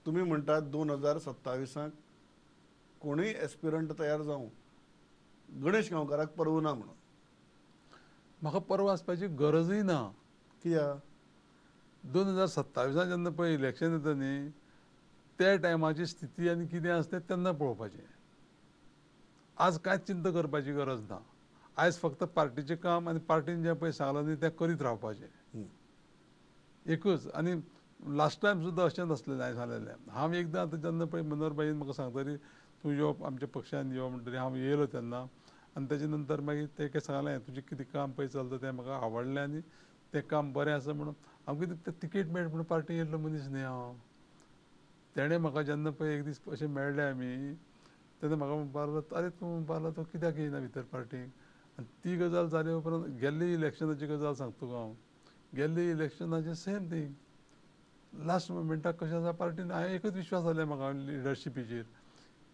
तुम्ही म्हणतात 2027 कोणी एस्पिरंट तयार जावं गणेश गांवकाराक परवना म्हणून. म्हाका परवा वचपाची गरजूय ना. कित्याक 2027 जेन्ना पळय इलेक्शन येता न्ही, त्या टायमाची स्थिती आनी कितें आसा तें तेन्ना पळोवपाचें. आज कांयच चिंता करपाची गरज ना. आयज फक्त पार्टीचें काम आनी पार्टीन जें पळय सांगलां न्ही तें करीत रावपाचें. एकूच. आनी लास्ट टायम सुद्दां अशें नासलेलें हांवें सांगलेलें. हांव एकदां आतां जेन्ना पळय मनोहरबाईन म्हाका सांगतरी तूं यो आमच्या पक्षान यो म्हणटरी हांव येयलो तेन्ना. आनी तेजे नंतर मागीर तें सांगलें तुजें कितें काम पळय चलता तें म्हाका आवडलें आनी तें काम बरें आसा म्हणून हांव कितें तें तिकेट मेळटा म्हणून पार्टी येयल्लो मनीस न्ही हांव. तेणें म्हाका जेन्ना पळय एक दीस अशें मेळ्ळे आमी तेन्ना म्हाका म्हणपाक लागलो आरे तूं म्हणपाक लागलो तूं कित्याक येयना भितर पार्टीक. आनी ती गजाल जाले उपरांत गेल्ले इलेक्शनाची गजाल सांगता तुका हांव. गेल्ले इलेक्शनाचें सेम थींग. लास्ट मोमेंटाक कशें आसा पार्टीन हांवें एकच विश्वास जालें म्हाका लिडरशिपीचेर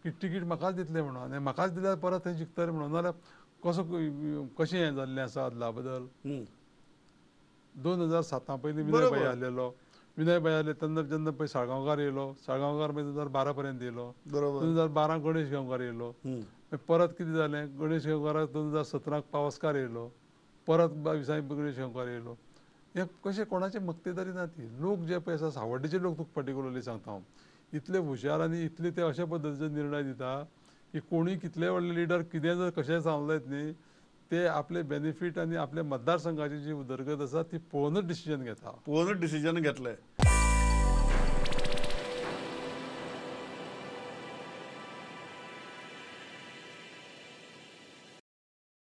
की तिकीट म्हाकाच दितले म्हणून आनी म्हाकाच दिल्यार परत थंय जिखतले म्हणून. नाल्यार कशें हें जाल्लें आसा अदला बदल. 2007 पयलीं विनय भाई आसलेलो. विनय भाई आसले तेन्ना जेन्ना पळय साळगांवकार येयलो. साळगांवकार मागीर 2012 पर्यंत येयलो. बरोबर. 2012 गणेश गांवकार येयलो. परत कितें जालें गणेश गांवकाराक 2017 पावसकार येयलो. परत 22 गणेश गांवकार येयलो. हें कशें कोणाचें मक्तेदारी ना ती. लोक जे पळय आसा सावड्डेचे लोक तुका पर्टिक्युलरली सांगता हांव. इतले हुशार आनी इतले ते अशे पद्दतीचो निर्णय दिता की कोणूय कितलेय व्हडले लिडर कितें जर कशेंय सांगलें न्ही ते आपले बेनिफीट आनी आपल्या मतदारसंघाची जी उदरगत आसा ती पळोवनूच डिसिजन घेता. पळोवनूच डिसिजन घेतलें.